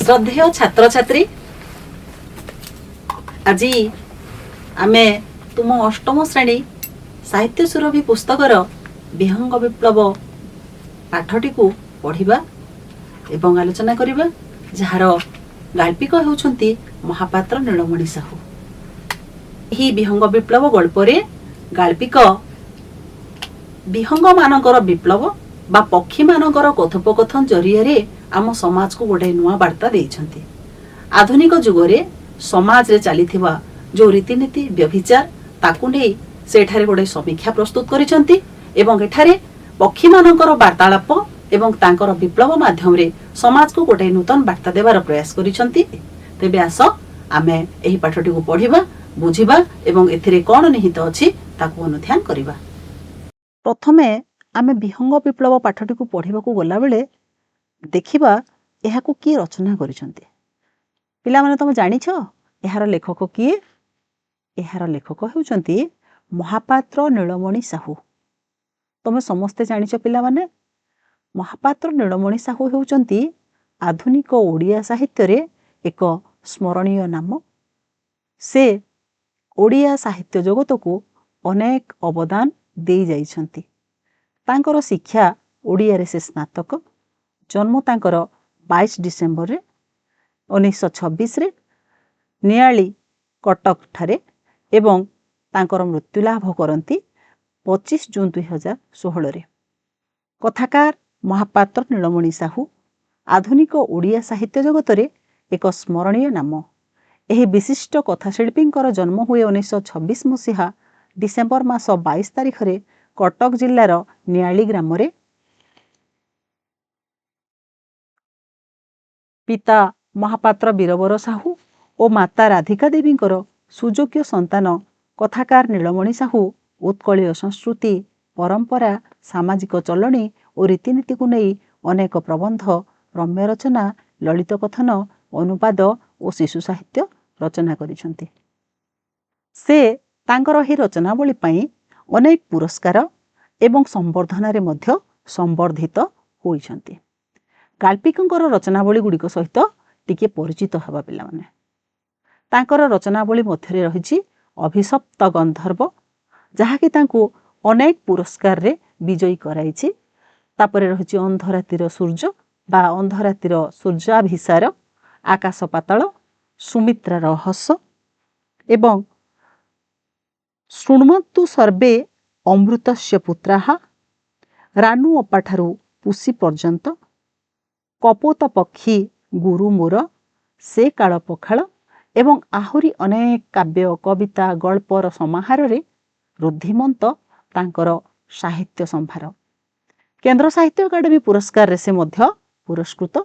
श्रद्धेय छात्र छात्री आज आमे तुम अष्टम श्रेणी साहित्य सुरभि पुस्तकर विहंग विप्लव पाठटी को पढ़िबा एवं आलोचना करिबा जार गाल्पिक हेउछंती महापात्र नीलमणि साहू। एही विहंग विप्लव गल्परे गाल्पिक विहंग मानकर विप्लव बा पक्षी मानकर कथोपकथन जरिया आम समाज को गोटे नुआ वार्ता देइछंती। आधुनिक जुगरे समाज रे चलीथिबा जो रीतिनीति व्यभिचार ताकु नै सेठारे गोटे समीक्षा प्रस्तुत करिसंती एवं एठारे पक्षी मानकर वार्तालाप एवं तांकर विप्लव माध्यम रे समाज को गोटे नूतन वार्ता देवार प्रयास करिसंती। तेबे आस आमे एही पाठटी को पढ़िबा बुझिबा एवं एथिरे कोन निहित अछि ताकु अनुध्यान करिबा। प्रथमे आमे विहंग विप्लव पाठटी को पढ़िबा को गला बेले देखिबा एहाकू की रचना करिसंती। पिला माने तुम जानिछ एहार लेखक किए? एहार लेखक हेउचंती महापात्र नीलमणि साहू। तुम समस्ते जानिछ पिला माने महापात्र नीलमणि साहू हेउचंती आधुनिक ओडिया साहित्य रे एक स्मरणीय नाम। से ओडिया साहित्य जगत को अनेक अवदान दे जाइछंती। तांकर शिक्षा ओडिया रे से स्नातक। जन्म तांकर 22 डिसेम्बर रे 1926 रे नियाली कटक ठारे एवं तांकर मृत्यु लाभ करती 25 जून 2016 रे। कथाकार महापात्र नीलमणि साहू आधुनिक ओडिया साहित्य जगत रे एक स्मरणीय नाम। एही विशिष्ट कथाशिल्पींकर जन्म हुए 1926 मसीहा डिसेम्बर मास 22 तारिख रे कटक जिल्लार नियाली ग्राम रे। पिता महापात्र बीरबर साहू और माता राधिका देवींकर सुयोग्य संतान कथाकार नीलमणि साहू उत्कलीय संस्कृति परंपरा सामाजिक चलणी और रीतिनीति को नहीं अनेक प्रबंध रम्य रचना ललित कथन अनुवाद और शिशु साहित्य रचना करिसंती। से तांकर ही रचनावली पाई अनेक पुरस्कार एवं संवर्धना रे मध्य संवर्धित होइछंती। गाल्पिकंकर रचनावली गुड़िक सहित टिके परिचित हवा पिला माने। तांकर रचनावली मध्यरे रहिछि अभिशप्त गंधर्व जहाँकि तांको अनेक पुरस्कार रे विजयी कराइछि। तापरे रहिछि अंधरातिर सूर्य बा अंधरातिर सूर्याभिसार आकाश पाताल सुमित्रा रहस्य एवं शृण्वन्तु सर्वे अमृतस्य पुत्राः रानू अपाठारू पुसी पर्यंत कपोत पक्षी गुरु मोर से काल पखाल एवं आहुरी अनेक काव्य कविता गल्पर समाहार रे रुद्धिमंत तांकर साहित्य संभार। केंद्र साहित्य अकादेमी पुरस्कार रे से मध्य पुरस्कृत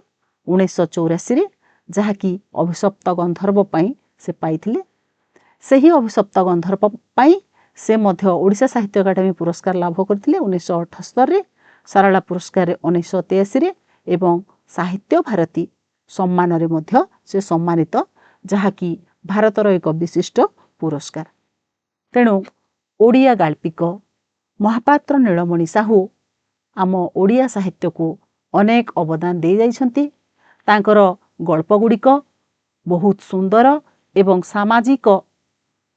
1984 रे जहाँकि अभिशप्त गंधर्व पाई से पाइथिले। सही अभिशप्त गंधर्व पाई से मध्य ओडिशा साहित्य अकादेमी पुरस्कार लाभ करथिले 1978 रे, सारला पुरस्कार रे 1983 रे एवं साहित्य भारती सम्मान रे मध्य से सम्मानित जहाँकि भारतर एक विशिष्ट पुरस्कार। तेणु ओडिया गाल्पिक महापात्र नीलमणि साहू आम ओडिया साहित्य को अनेक अवदान दे जाइछंती। तांकर गल्प गुड़िक बहुत सुंदर एवं सामाजिक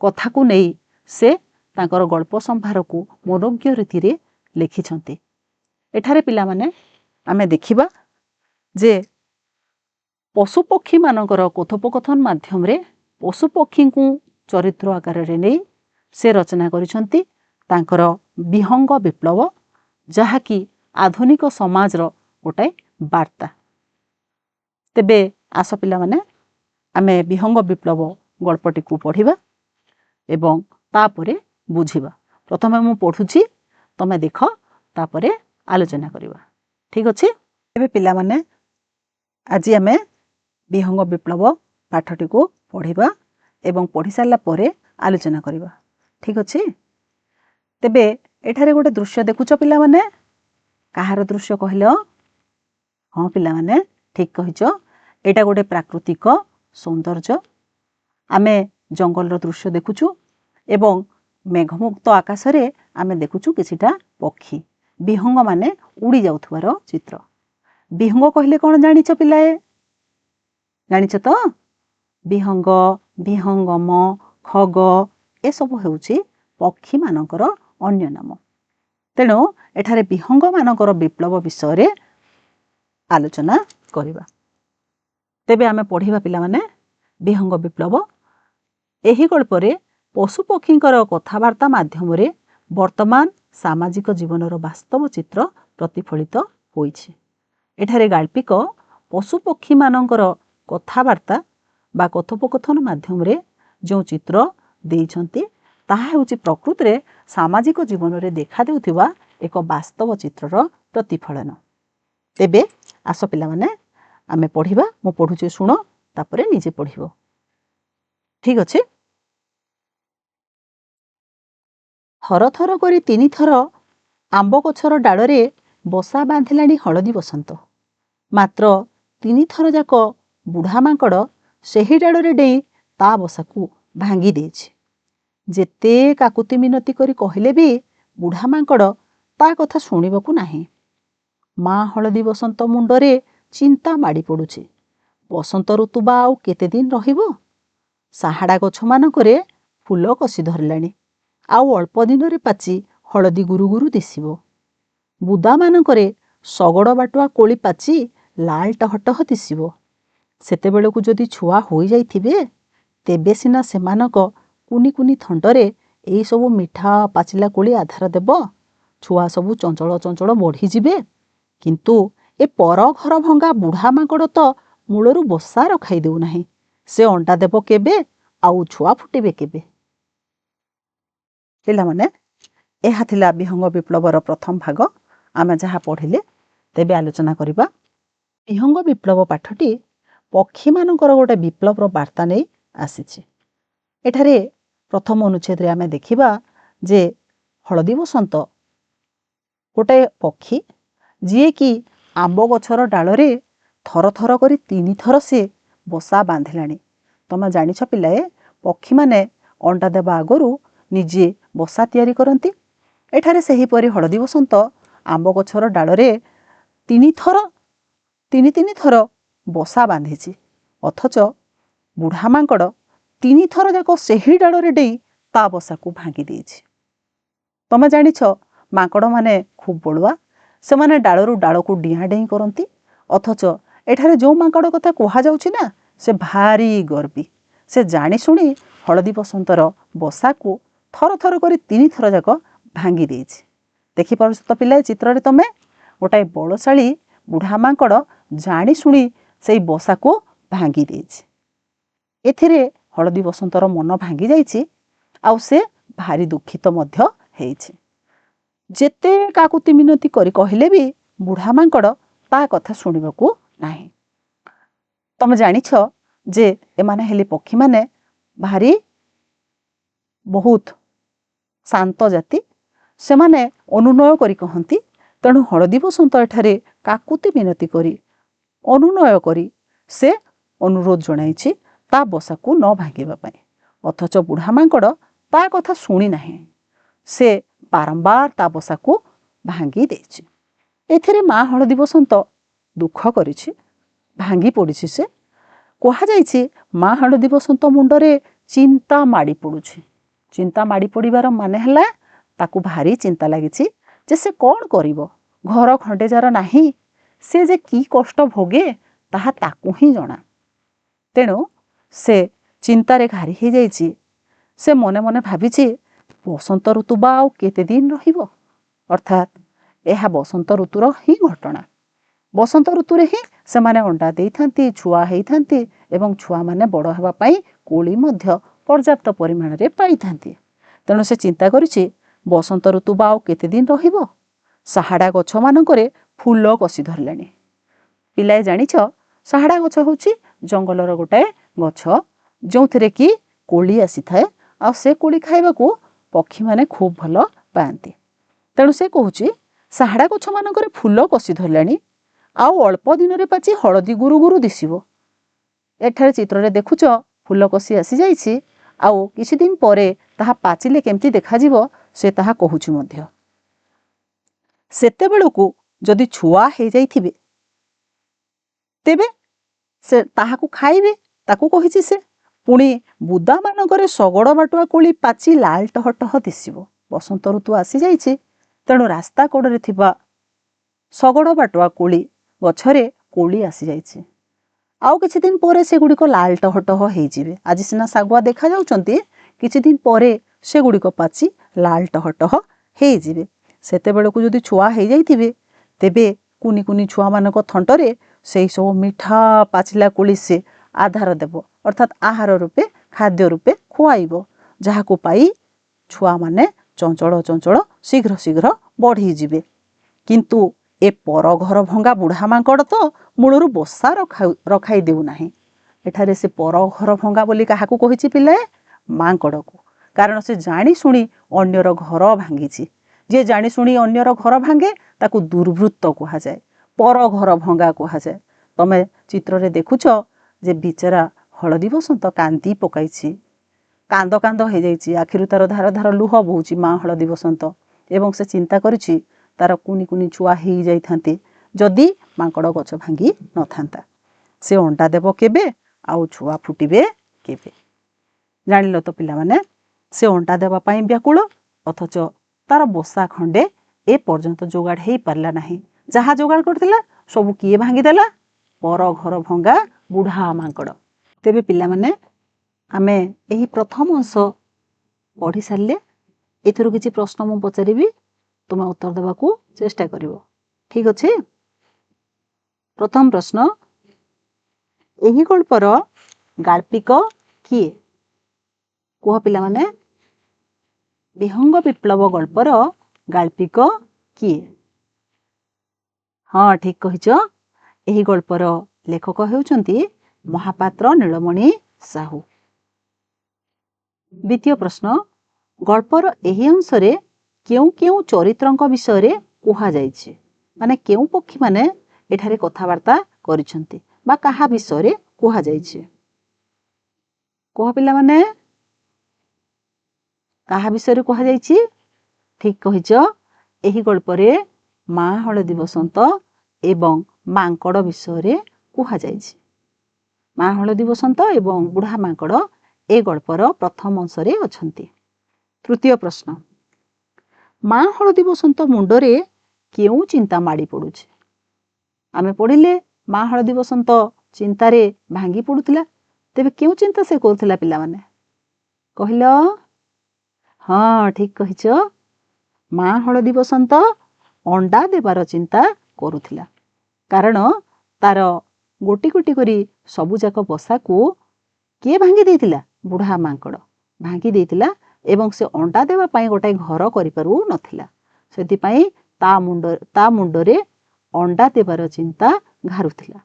कथा को नहीं से तांकर गल्प संभार को मनोज्ञ रीति रे लिखिछंती। एठारे पिला माने आमे देखिबा जे पशुपक्षी मानकर कथोपकथन माध्यम रे पशुपक्षी को चरित्र आकार रे नहीं से रचना करिसंती तांकर विहंग विप्लव जहाँकि आधुनिक समाज रो गोटे वार्ता। तेबे आस पिला माने आमे विहंग विप्लव गल्पटी को पढ़िबा एवं तापरे बुझिबा। प्रथमे मु पढ़ुछि तमे देख तापरे आलोचना करिबा। ठीक अछि? एबे पिला माने आज आमे विहंग विप्लव पाठटी को पढ़िबा एवं पढ़ी सारला परे आलोचना करिबा। ठीक अछि? तेबे एठारे गोटे दृश्य देखुछ पिला माने काहार दृश्य कहलो? हाँ पिला माने ठीक कहिछ। एटा गोटे प्राकृतिक सौंदर्य। आमे जंगल रो दृश्य देखुछु एवं मेघमुक्त आकाश रे आमे देखुछु किछिटा पक्षी विहंग माने उड़ी जाउथवार चित्र। विहंग कहले कोन जानिछ पिलाए? ଜାଣିଛ ତ? ବିହଙ୍ଗ, ବିହଙ୍ଗମ, ଖଗ ଏସବୁ ହେଉଛି ପକ୍ଷୀମାନଙ୍କର ଅନ୍ୟ ନାମ। ତେଣୁ ଏଠାରେ ବିହଙ୍ଗମାନଙ୍କର ବିପ୍ଳବ ବିଷୟରେ ଆଲୋଚନା କରିବା। ତେବେ ଆମେ ପଢ଼ିବା ପିଲାମାନେ ବିହଙ୍ଗ ବିପ୍ଳବ। ଏହି ଗଳ୍ପରେ ପଶୁପକ୍ଷୀଙ୍କର କଥାବାର୍ତ୍ତା ମାଧ୍ୟମରେ ବର୍ତ୍ତମାନ ସାମାଜିକ ଜୀବନର ବାସ୍ତବ ଚିତ୍ର ପ୍ରତିଫଳିତ ହୋଇଛି। ଏଠାରେ ଗାଳ୍ପିକ ପଶୁପକ୍ଷୀମାନଙ୍କର କଥାବାର୍ତ୍ତା ବା କଥୋପକଥନ ମାଧ୍ୟମରେ ଯେଉଁ ଚିତ୍ର ଦେଇଛନ୍ତି ତାହା ହେଉଛି ପ୍ରକୃତିରେ ସାମାଜିକ ଜୀବନରେ ଦେଖାଦେଉଥିବା ଏକ ବାସ୍ତବ ଚିତ୍ରର ପ୍ରତିଫଳନ। ତେବେ ଆସ ପିଲାମାନେ ଆମେ ପଢ଼ିବା। ମୁଁ ପଢ଼ୁଛି, ଶୁଣ, ତାପରେ ନିଜେ ପଢ଼ିବ। ଠିକ୍ ଅଛି। ଥର ଥର କରି 3 ଥର ଆମ୍ବ ଗଛର ଡାଳରେ ବସା ବାନ୍ଧିଲାଣି ହଳଦୀ ବସନ୍ତ। ମାତ୍ର 3 ଥର ଯାକ ବୁଢ଼ା ମାଙ୍କଡ଼ ସେହି ଡାଳରେ ଡେଇଁ ତା ବସାକୁ ଭାଙ୍ଗି ଦେଇଛି। ଯେତେ କାକୁତି ମିନତି କରି କହିଲେ ବି ବୁଢ଼ା ମାଙ୍କଡ଼ ତା କଥା ଶୁଣିବାକୁ ନାହିଁ। ମା ହଳଦୀ ବସନ୍ତ ମୁଣ୍ଡରେ ଚିନ୍ତା ମାଡ଼ି ପଡ଼ୁଛି। ବସନ୍ତ ଋତୁ ବା ଆଉ କେତେ ଦିନ ରହିବ? ସାହାଡ଼ା ଗଛମାନଙ୍କରେ ଫୁଲ କଷି ଧରିଲାଣି। ଆଉ ଅଳ୍ପ ଦିନରେ ପାଚି ହଳଦୀ ଗୁରୁ ଗୁରୁ ଦିଶିବ। ବୁଦାମାନଙ୍କରେ ଶଗଡ଼ ବାଟୁଆ କୋଳି ପାଚି ଲାଲ ଟହଟହ ଦିଶିବ। ସେତେବେଳକୁ ଯଦି ଛୁଆ ହୋଇଯାଇଥିବେ, ତେବେ ସିନା ସେମାନଙ୍କ କୁନି କୁନି ଥଣ୍ଟରେ ଏଇସବୁ ମିଠା ପାଚିଲା କୋଳି ଆଧାର ଦେବ। ଛୁଆ ସବୁ ଚଞ୍ଚଳ ଚଞ୍ଚଳ ବଢ଼ିଯିବେ। କିନ୍ତୁ ଏ ପର ଘର ଭଙ୍ଗା ବୁଢ଼ା ମାଙ୍କଡ଼ ତ ମୂଳରୁ ବସା ରଖାଇ ଦେଉନାହିଁ। ସେ ଅଣ୍ଡା ଦେବ କେବେ? ଆଉ ଛୁଆ ଫୁଟିବେ କେବେ? ପିଲାମାନେ, ଏହା ଥିଲା ବିହଙ୍ଗ ବିପ୍ଳବର ପ୍ରଥମ ଭାଗ। ଆମେ ଯାହା ପଢ଼ିଲେ, ତେବେ ଆଲୋଚନା କରିବା। ବିହଙ୍ଗ ବିପ୍ଳବ ପାଠଟି ପକ୍ଷୀମାନଙ୍କର ଗୋଟେ ବିପ୍ଳବର ବାର୍ତ୍ତା ନେଇ ଆସିଛି। ଏଠାରେ ପ୍ରଥମ ଅନୁଚ୍ଛେଦରେ ଆମେ ଦେଖିବା ଯେ ହଳଦୀ ବସନ୍ତ ଗୋଟାଏ ପକ୍ଷୀ, ଯିଏକି ଆମ୍ବ ଗଛର ଡାଳରେ ଥର ଥର କରି 3 ଥର ସେ ବସା ବାନ୍ଧିଲାଣି। ତମେ ଜାଣିଛ ପିଲାଏ, ପକ୍ଷୀମାନେ ଅଣ୍ଡା ଦେବା ଆଗରୁ ନିଜେ ବସା ତିଆରି କରନ୍ତି। ଏଠାରେ ସେହିପରି ହଳଦୀ ବସନ୍ତ ଆମ୍ବ ଗଛର ଡାଳରେ 3 ଥର ବସା ବାନ୍ଧିଛି। ଅଥଚ ବୁଢ଼ା ମାଙ୍କଡ଼ 3 ଥର ଯାକ ସେହି ଡାଳରେ ଡେଇଁ ତା ବସାକୁ ଭାଙ୍ଗି ଦେଇଛି। ତମେ ଜାଣିଛ ମାଙ୍କଡ଼ମାନେ ଖୁବ୍ ବଳୁଆ। ସେମାନେ ଡାଳରୁ ଡାଳକୁ ଡିଆଁ ଡେଇଁ କରନ୍ତି। ଅଥଚ ଏଠାରେ ଯେଉଁ ମାଙ୍କଡ଼ କଥା କୁହାଯାଉଛି ନା, ସେ ଭାରି ଗର୍ବୀ। ସେ ଜାଣି ଶୁଣି ହଳଦୀ ବସନ୍ତର ବସାକୁ ଥର ଥର କରି 3 ଥର ଯାକ ଭାଙ୍ଗି ଦେଇଛି। ଦେଖିପାରୁଛ ତ ପିଲାଏ ଚିତ୍ରରେ ତମେ? ଗୋଟାଏ ବଳଶାଳୀ ବୁଢ଼ା ମାଙ୍କଡ଼ ଜାଣି ଶୁଣି ସେଇ ବସାକୁ ଭାଙ୍ଗି ଦେଇଛି। ଏଥିରେ ହଳଦୀ ବସନ୍ତର ମନ ଭାଙ୍ଗି ଯାଇଛି। ଆଉ ସେ ଭାରି ଦୁଃଖିତ ମଧ୍ୟ ହେଇଛି। ଯେତେ କାକୁତି ମିନତି କରି କହିଲେ ବି ବୁଢ଼ା ମାଙ୍କଡ଼ ତା କଥା ଶୁଣିବାକୁ ନାହିଁ। ତମେ ଜାଣିଛ ଯେ ଏମାନେ ହେଲେ ପକ୍ଷୀମାନେ ଭାରି ବହୁତ ଶାନ୍ତ ଜାତି। ସେମାନେ ଅନୁନୟ କରି କହନ୍ତି। ତେଣୁ ହଳଦୀ ବସନ୍ତ ଏଠାରେ କାକୁତି ମିନତି କରି, ଅନୁନୟ କରି ସେ ଅନୁରୋଧ ଜଣାଇଛି ତା ବସାକୁ ନ ଭାଙ୍ଗିବା ପାଇଁ। ଅଥଚ ବୁଢ଼ା ମାଙ୍କଡ଼ ତା କଥା ଶୁଣି ନାହିଁ। ସେ ବାରମ୍ବାର ତା ବସାକୁ ଭାଙ୍ଗି ଦେଇଛି। ଏଥିରେ ମା ହଳଦୀ ବସନ୍ତ ଦୁଃଖ କରିଛି, ଭାଙ୍ଗି ପଡ଼ିଛି। ସେ କୁହାଯାଇଛି ମା ହଳଦୀ ବସନ୍ତ ମୁଣ୍ଡରେ ଚିନ୍ତା ମାଡ଼ି ପଡ଼ୁଛି। ଚିନ୍ତା ମାଡ଼ି ପଡ଼ିବାର ମାନେ ହେଲା ତାକୁ ଭାରି ଚିନ୍ତା ଲାଗିଛି ଯେ ସେ କ'ଣ କରିବ। ଘର ଖଣ୍ଡେ ଯାର ନାହିଁ। ସେ ଯେ କି କଷ୍ଟ ଭୋଗେ ତାହା ତାକୁ ହିଁ ଜଣା। ତେଣୁ ସେ ଚିନ୍ତାରେ ଘାରି ହେଇଯାଇଛି। ସେ ମନେ ମନେ ଭାବିଛି, ବସନ୍ତ ଋତୁ ବା ଆଉ କେତେ ଦିନ ରହିବ? ଅର୍ଥାତ୍ ଏହା ବସନ୍ତ ଋତୁର ହିଁ ଘଟଣା। ବସନ୍ତ ଋତୁରେ ହିଁ ସେମାନେ ଅଣ୍ଡା ଦେଇଥାନ୍ତି, ଛୁଆ ହେଇଥାନ୍ତି ଏବଂ ଛୁଆମାନେ ବଡ଼ ହେବା ପାଇଁ କୋଳି ମଧ୍ୟ ପର୍ଯ୍ୟାପ୍ତ ପରିମାଣରେ ପାଇଥାନ୍ତି। ତେଣୁ ସେ ଚିନ୍ତା କରିଛି, ବସନ୍ତ ଋତୁ ବା ଆଉ କେତେ ଦିନ ରହିବ? ସାହାଡ଼ା ଗଛମାନଙ୍କରେ ଫୁଲ କଷି ଧରିଲାଣି। ପିଲାଏ ଜାଣିଛ, ସାହାଡ଼ା ଗଛ ହେଉଛି ଜଙ୍ଗଲର ଗୋଟାଏ ଗଛ, ଯେଉଁଥିରେ କି କୋଳି ଆସିଥାଏ। ଆଉ ସେ କୋଳି ଖାଇବାକୁ ପକ୍ଷୀମାନେ ଖୁବ୍ ଭଲ ପାଆନ୍ତି। ତେଣୁ ସେ କହୁଛି, ସାହାଡ଼ା ଗଛମାନଙ୍କରେ ଫୁଲ କଷି ଧରିଲାଣି। ଆଉ ଅଳ୍ପ ଦିନରେ ପାଚି ହଳଦୀ ଗୁରୁ ଗୁରୁ ଦିଶିବ। ଏଠାରେ ଚିତ୍ରରେ ଦେଖୁଛ ଫୁଲ କଷି ଆସିଯାଇଛି। ଆଉ କିଛି ଦିନ ପରେ ତାହା ପାଚିଲେ କେମିତି ଦେଖାଯିବ ସେ ତାହା କହୁଛି ମଧ୍ୟ। ସେତେବେଳକୁ ଯଦି ଛୁଆ ହେଇଯାଇଥିବେ, ତେବେ से ताहाकु खाइबे ताकु कहिछि से। पुणी बुदा मानकरे शगड़ बाटुआ कोली पाची लाल टह टह दिसिबो। बसंत ऋतु आसी जाइछि, तेणु रास्ता कड़े थिबा शगड़ बाटुआ कोली गछरे कोली आसी जाइछि। आउ किछि दिन परे से गुड़िक लाल टह टह हेइजिबे। आज सिना सागुआ देखा जाउचंती, किछि दिन परे से गुड़िक पाची लाल टह टह हेइजिबे। सेते बेलकु जदि छुआ हेइ जाइथिबे, तेबे कुनी कुनी छुआ मानक थंटरे सेई सब मिठा पाचिला कोली से आधार देव, अर्थात आहार रूपे खाद्य रूपे खुआइब, जहाकु पाई छुआ माने चंचल चंचल शीघ्र शीघ्र बढ़ी जिबे। किंतु ए पर घर भंगा बुढ़ा मांकड़ तो मूलरू बसा रखाई देउ नाही। एठारे से पर घर भंगा बोली काहाकू कहिछि पिलाए? मांकड़ को। कारण से जानी सुनी अन्यर घर भांगिछि। जे जानी सुनी अन्यर घर भांगे ताकू दुर्वृत्त कहा जाए, पर घर भंगा कहा जाए। तमे चित्र रे देखुछ जे बिचरा हलदी बसंत कांदी पकाइछि, कांद कांद हो जाइछि, आखिरु तार धार धार लुह बहुछि माँ हलदी बसंत। एवं से चिंता करिछि तार कुनी कुनी छुआ हेइ जाइथान्ते जदि मांकड़ गछ भांगी न थांता। से अंडा देव केबे आउ छुआ फुटिबे केबे? जानिल तो पिला माने, से अंडा देवा पई व्याकुल, अथच तार बसा खंडे ए पर्यंत जोगाड़ हेइ पारला नाही। जहा जोगाड़ करथिला सबु किए भांगी देला? पर घर भंगा बुढ़ा मांकड़। तेबे पिला माने आमे एही प्रथम अंश पढ़ी सारले, एथुरु किछि प्रश्न मु पचारिबी, तुम उत्तर देबाकू चेष्टा करिवो। ठीक अछि? प्रथम प्रश्न, एही गल्पर गाल्पिक किए? कुह पिला माने, विहंग विप्लव गल्पर गाल्पिक किए? हाँ ठीक कहिछ। एही गल्पर लेखक हेउचंती महापात्र नीलमणि साहू। द्वितीय प्रश्न, गल्पर एही अंशरे केउ केउ चरित्रंक विषय कुहा जाइछि? माने केउ पक्षी माने एठारे कथावार्ता करिसंती बा काहा विषय कुहा जाइछि? कह पिला माने, काहा विषय कुहा जाइछि? ठीक कहिछ। एही गल्परे माँ हलदी बसंत एवं मांकड़ विषय कुहा जाइछि। माँ हलदी बसंत एवं बुढ़ा मांकड़ ए गल्पर प्रथम अंशरे अछंती। तृतीय प्रश्न, माँ हलदी बसंत मुंडरे केउ चिंता माड़ी पड़ुछि? आमे पढ़िले माँ हलदी बसंत चिंतारे भांगी पड़ुथिला। तेबे केउ चिंता से करथिला पिला माने? कहिलो? हाँ ठीक कहिछ। माँ हलदी बसंत अंडा देवार चिंता करुथिला। कारण तार गोटी गोटी करी सबु जाक बसा को किए भांगी देइथिला? बुढ़ा मांकड़ भांगी देइथिला एवं से अंडा देवा पाई गोटाए घर करि पारु नथिला। सेति पाई ता मुंडरे अंडा देवार चिंता घारुथिला।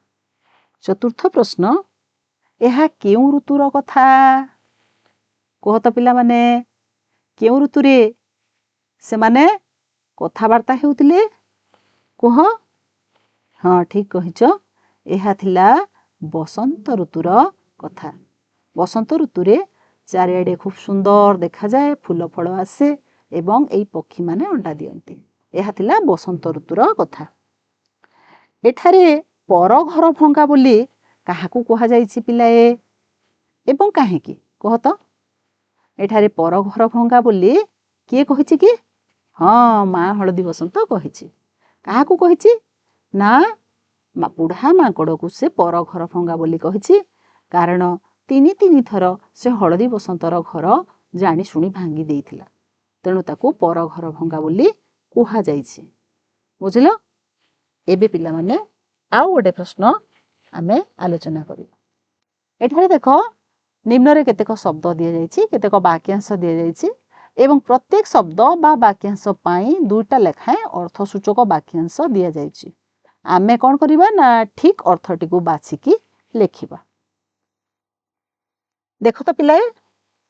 चतुर्थ प्रश्न, एहा केउ ऋतुर कथा? कह तो पिला माने, केउ ऋतुरे से माने कथावार्ता हेउथिले? कह। हाँ ठीक कहिछ। एहा थिला बसंत ऋतुर कथा। बसंत ऋतुरे चारिआडे खूब सुंदर देखा जाए, फूल फल आसे एवं एई पक्षी माने अंडा दियंती। एहा थिला बसंत ऋतुर कथा। एठारे पर घर भंगा बोली काहाकू कहा जाइछि पिलाए? एवं काहेकि कह तो? एठारे पर घर भंगा बोली किए कहिछि कि? हाँ माँ हलदी बसंत कहिछि। काहाकू कहिछि? ना बुढ़ा मांकड़ को से पर घर भंगा बोली कहिछि। कारण तीनी तीनी थर से हलदी बसंतर घर जानी शुणी भांगी देइथिला, तेणु ताकू पर घर भंगा बोली कुहा जाइछि। बुझिल? एबे पिला माने आउ गोटे प्रश्न आमे आलोचना करिबा। एठारे देखो निम्नरे केतेक शब्द दिया जाइछि, केतेक वाक्यांश दिया जाइछि एवं प्रत्येक शब्द बा वाक्यांश पाई दुईटा लेखाएं अर्थसूचक वाक्यांश दिया जाइछि। आमे कौन करिबा ना ठीक अर्थटी को बाछिकी लेखिबा। देखो तो पिलाए,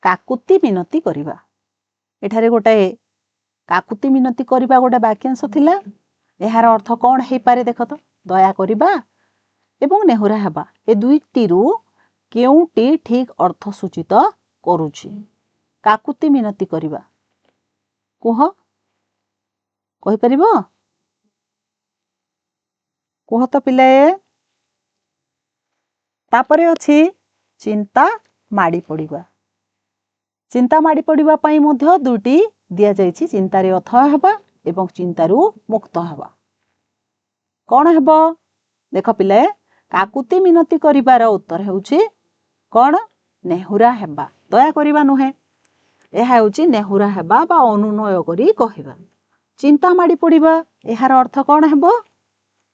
काकुति मिनती करिबा। एठारे गोटाए काकुति मिनती करिबा गोटे वाक्यांश थिला। एहार अर्थ कौन हेइ पारे देखो तो? दया करिबा एवं नेहुरा हेबा। ए दुईटिरु केउटी ठीक अर्थ सूचित करूछि? काकुति मिनती करिबा कुह, कहि परिबो? कुह तो पिलाए। तापरे अछि चिंता माड़ी पड़िबा। चिंता माड़ी पड़िबा पई मध्य दुटी दिया जायछि, चिंतारे अथय हेबा एवं चिंतारू मुक्त हेबा। कौन हेबो देख पिले, काकुति मिनती करिबार उत्तर हेउछि कौन? नेहुरा हेबा, दया करिबा नुहे। एहा हेउछि नेहुरा हेबा बा अनुनय करी कहिबा। चिंता माड़ी पड़िबा एहार अर्थ कौन हेबो?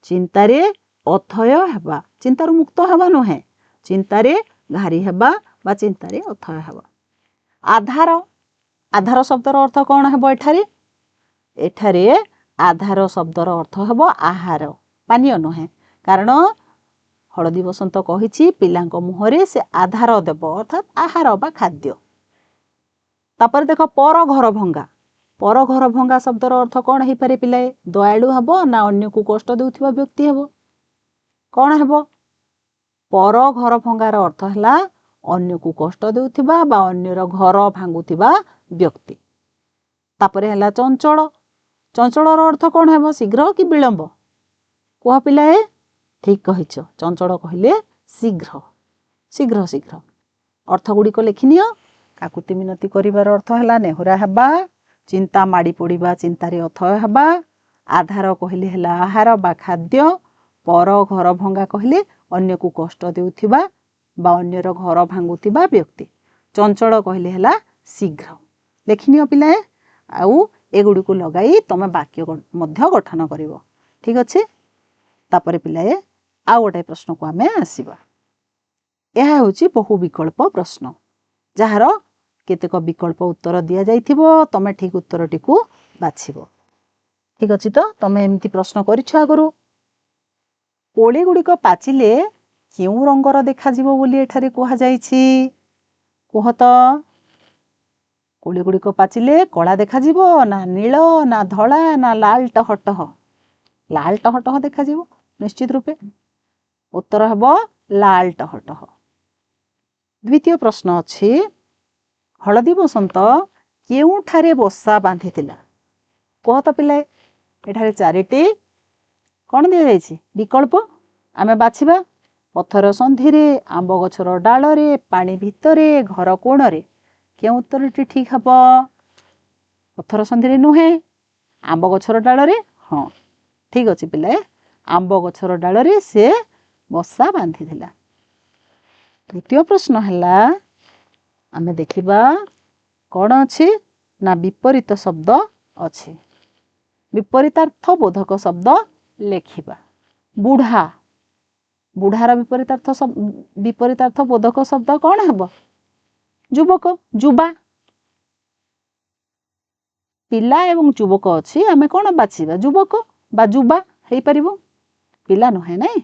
चिंतारे अथय हेबा, चिंतारू मुक्त हेबा नुहे, चिंतारे घारी हेबा बा चिंतारे अथय हेबा। आधार, आधार शब्दर अर्थ कौन हेबो एठारे? एठारे आधार शब्दर अर्थ हेबो आहार, पानीय नुहे। कारण हलदी बसंत कहिछि पिलांक मुहरे से आधार देबो, अर्थात आहार बा खाद्य। तापर देख पर घर भंगा, पर घर भंगा शब्दर अर्थ कौन हेई पारे पिलाए? दयालु हेबो ना अन्य को कष्ट देउथिबा व्यक्ति हेबो? कौन हेबो? पर घर भंगार अर्थ हला अन्य को कष्ट देउथिबा बा अन्यर घर भांगुथिबा व्यक्ति। तापरे हला चंचल, चंचलर अर्थ कौन हेबो? शीघ्र कि विलंब? कुह पिलाए? ठीक कहिछ, चंचल कहिले शीघ्र, शीघ्र शीघ्र। अर्थ गुड़ी को लिखिनियो। काकुति मिनती करिबार अर्थ हला नेहुरा हेबा, चिंता माड़ी पड़िबा चिंतारे अथय हेबा, आधार कहिले हला आहार बा खाद्य, पर घर भंगा कहिले अन्य को कष्ट देउथिबा बा अन्यर घर भांगुथिबा व्यक्ति, चंचल कहिले हला शीघ्र। लिखिनियो पिलाए, आउ एगुड़ी को लगाई तमे वाक्य मध्य गठन करिवो। ठीक अछि। तापरे पिलाए आउ गोटे प्रश्न को आमे आसीबा। एहा होछि बहु विकल्प प्रश्न, जहार केतेक विकल्प उत्तर दिया जाइथिबो, तमे ठीक उत्तरटी को बाछिबो। ठीक अछि तो तमे एमिति प्रश्न करिछ आगरु। कोली गुडी को पाचिले केउ रंगर देखा जिवो बोली एठारे कोहा जाइछि? कोह तो। कोली गुडी को पाचिले कला देखा जिवो ना नील ना धला ना लाल टहटह? लाल टहटह देखा जिवो निश्चित रूपे। उत्तर हेबो लाल टहटह। द्वितीय प्रश्न अछि, हलदी बसंत केउठारे बसा बांधिथिला? कोह तो पिले, एठारे चारिटी कौन दिया जाइछि विकल्प, आमे बाछिबा। पथर संधिरे, आंब गछर डालरे, पानी भितरे, घर कोणरे। केउ उत्तरटी ठीक हबो? पथर संधिरे नुहे, आंब गछर डालरे। हाँ ठीक अछि पिले, आंब गछर डालरे से बसा बांधिथिला। तृतीय प्रश्न हला, आमे देखिबा कौन अछि ना विपरीत शब्द अछि। विपरीतार्थ बोधक शब्द लेखिबा। बुढ़ा, बुढ़ार विपरीतार्थ बोधक शब्द कौन हेबो? युवक, युवा। पिला एवं युवक अछि, आमे कौन बाछिबा? युवक बा युवा हेई परिबो, पिला नुहे नहीं।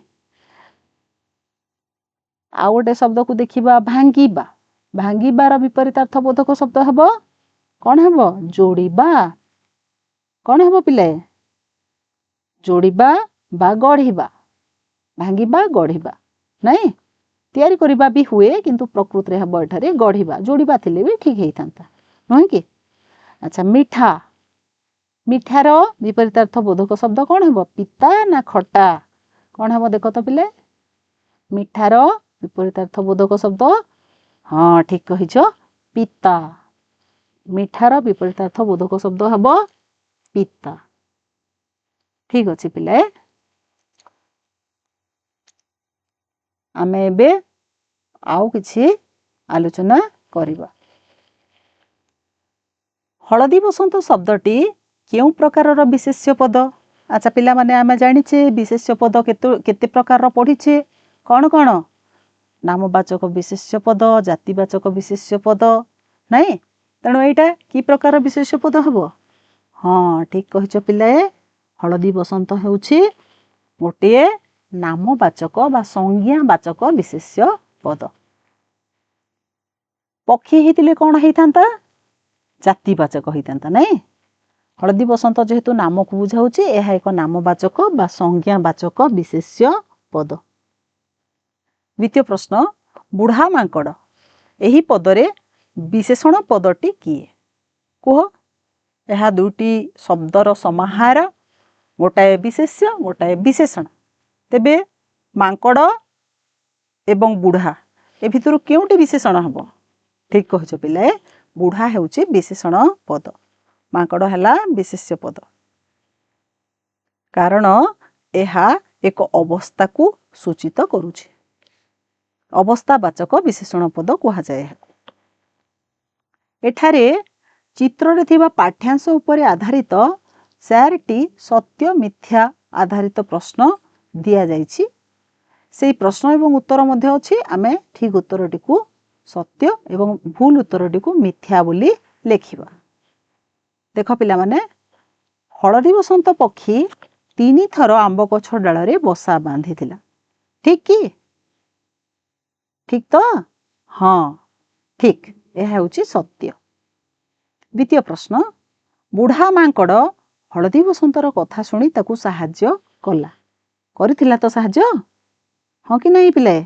आउ गोटे शब्द को देखिबा भांगिबा। भांगिबार विपरीतार्थ बोधक शब्द हेबो कौन हेबो? जोड़िबा। कौन हेबो पिले? जोड़िबा बा गढ़िबा। भांगिबा गढ़िबा नहीं, तैयारी करिबा भी हुए किंतु प्रकृति रे हेबो एठारे गढ़िबा। जोड़िबा थिले भी ठीक हेई थांता नहीं कि? अच्छा, मीठा, मिठार विपरीतार्थ बोधक शब्द कौन हेबो? पिता ना खट्टा? कौन हेबो देखो तो पिले? मिठार विपरीतार्थ बोधक शब्द, हाँ ठीक कहिछ, पिता। मिठार विपरीतार्थ बोधक शब्द हेबो पिता। ठीक अछि पिले, आमे एबे आउ किछि आलोचना करिबा। हलदी बसंत शब्दटी केउ प्रकारर विशेष्य पद? अच्छा पिला माने आमे जानिछे विशेष्य पद केते प्रकार पढ़िछे। कौन कौन? नामवाचक विशेष्य पद, जातिवाचक विशेष्य पद नहीं। तेणु एटा की प्रकार विशेष्य पद हेबो? हाँ ठीक कहिछ पिलाए, हलदी बसंत हेउछि गोटे नामवाचक बा संज्ञावाचक विशेष्य पद। पक्षी हेतिले कौन हेइथांता? जातिवाचक हेइथांता नहीं। हलदी बसंत जेहेतु नाम को बुझाउछि, एहा एक नामवाचक बा संज्ञावाचक विशेष्य पद। द्वितीय प्रश्न, बुढ़ा मांकड़, एही पदरे विशेषण पदटी किए? कुह। एहा दुटी शब्दर समाहार, गोटाए विशेष्य गोटाए विशेषण। तेबे मांकड़ एवं बुढ़ा ए भितर केउटी विशेषण हम ठीक कहछ पिले बुढ़ा हेउची विशेषण पद माकड़ हैला विशेष्य पद कारण एहा एक अवस्था को सूचित करुछि अवस्थावाचक विशेषण पद कहा जाए एठारे चित्र रे थिबा पाठ्यांश उपरे आधारित 4टी सत्य मिथ्या आधारित प्रश्न दिया जाइछि सेही प्रश्न एवं उत्तर मध्य अछि आमे ठीक उत्तरटी को सत्य एवं भूल उत्तरटी को मिथ्या बोली लेखिबा देख पिला माने हलदी बसंत पक्षी 3 थर आंब गछ डाल रे बसा बांधी थिला ठीक की ठीक तो हाँ ठीक यह हेउची सत्य द्वितीय प्रश्न बुढ़ा मांकड़ हलदी बसंतर कथा शुणी ताकू साहाଯ୍य कला करिथिला तो साहाଯ୍य हाँ कि नहीं पिले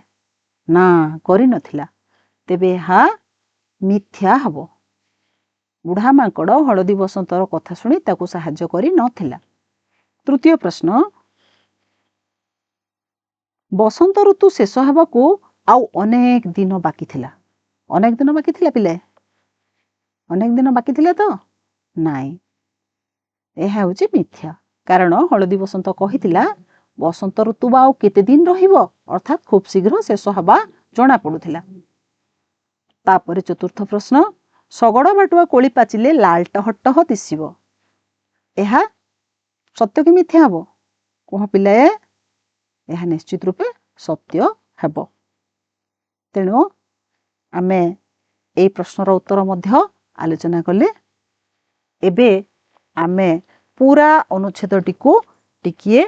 ना करि नथिला तेबे हा मिथ्या हबो बुढ़ा मांकड़ हलदी बसंतर कथा शुणी ताकू साहाଯ୍य करि नथिला तृतीय प्रश्न बसंत ऋतु शेष हेबाकू आउ अनेक दिन बाकी थिला अनेक दिन बाकी थिला पिले अनेक दिन बाकी थिला तो नाई यह होची मिथ्या कारण हलदी बसंत कहिथिला बसंत ऋतु आउ केते दिन रहिबो अर्थात खूब शीघ्र शेष हबा जणा पडुथिला तापरे चतुर्थ प्रश्न सगड़ बाटुआ कोली पाचिले लाल टह टह दिसिबो एहा सत्य कि मिथ्या हबो कह पिले एहा निश्चित रूपे सत्य हेबो तेणु आमे ए प्रश्नर उत्तर मध्य आलोचना कले एबे आमे पूरा अनुच्छेदटी को टिकिए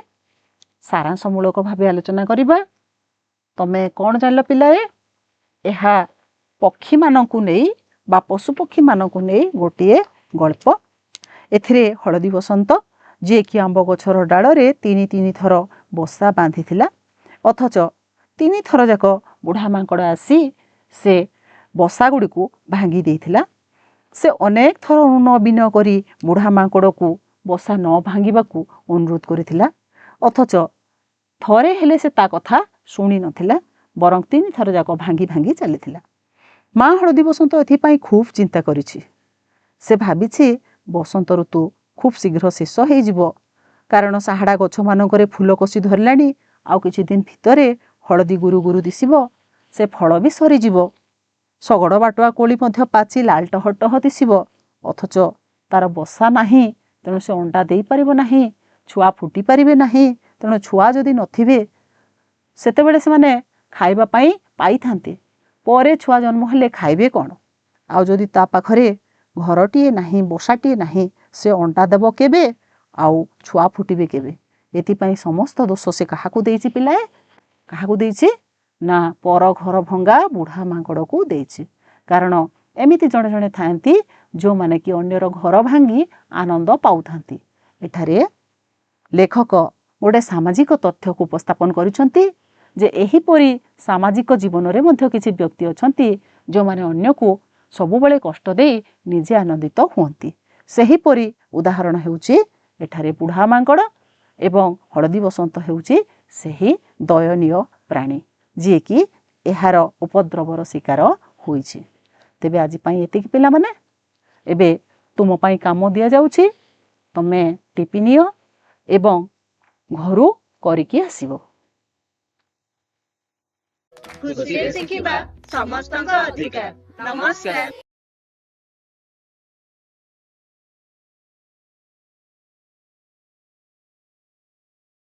सारांशमूलक भाव आलोचना करिबा तमे कौन जानल पिलाए एहा पक्षी मानकु नेई बा पशु पक्षी मानकु नेई गोटिए गल्प एथिरे हलदी बसंत जे कि आंब गछर डाल रे 3 थर बसा बांधी थिला अथच 3 थर जाक बुढ़ा मांकड़ आसी से बसा गुड़ी को भांगी देथिला से अनेक थर अनुनय करी बुढ़ा मांकड़ को बसा न भांगिबा को अनुरोध करिथिला अथच थरे हेले से ता कथा शुणी नथिला बरं 3 थर जाक भांगी भांगी चलीथिला माँ हलदी बसंत एथिपाई खूब चिंता करिछि से भाबिछि बसंत ऋतु खूब शीघ्र शेष हो जिवो कारण साहाड़ा गछ मानकरे फूल कषि धरलानी आउ किछि दिन भितरे हलदी गुरु गुरु दिसिबो से फल भी सरी जिवो सगड़ बाटुआ कोली मध्य पाची लाल टह टह दिसिबो अथच तार बसा नाही तेणु से अंडा देई परिबो नाही छुआ फुटी परिबे नाही तेणु छुआ जदि नथिबे सेतेबेले से माने खाइबा पाई पाई थांते परे छुआ जन्म हेले खाइबे कोन आउ जदि ता पाखरे घरटीए नाही बसाटीए नाही से अंडा देबो केबे आउ छुआ फुटीबे केबे एतिपाई समस्त दोष से काहाकू देइछि पिलाए काहाकू देइछि ना पर घर भंगा बुढ़ा मांकड़ को देइछि कारण एमिति जणे जणे थांती जो माने कि अन्यर घर भांगी आनंद पाउथांती एठारे लेखक गोटे सामाजिक तथ्य को उपस्थापन करिसंती जे एहिपरि सामाजिक जीवन रे मध्य किछि व्यक्ति अछंती जो माने अन्य को सबुबले कष्ट देई निजे आनंदित हुअंती सेहिपरि उदाहरण हेउछि एठारे बुढ़ा मांकड़ एवं हलदी बसंत हेउछि सेही दयनीय प्राणी जी कि एहार उपद्रवर शिकार होइछि तेबे आज पाई एतिक पिला माने एबे तुम पाई काम दिया जाउछि तमे टिपि नियो एवं घरु करिकि आसीबो खुशी शिखिबा समस्तक अधिकार नमस्कार।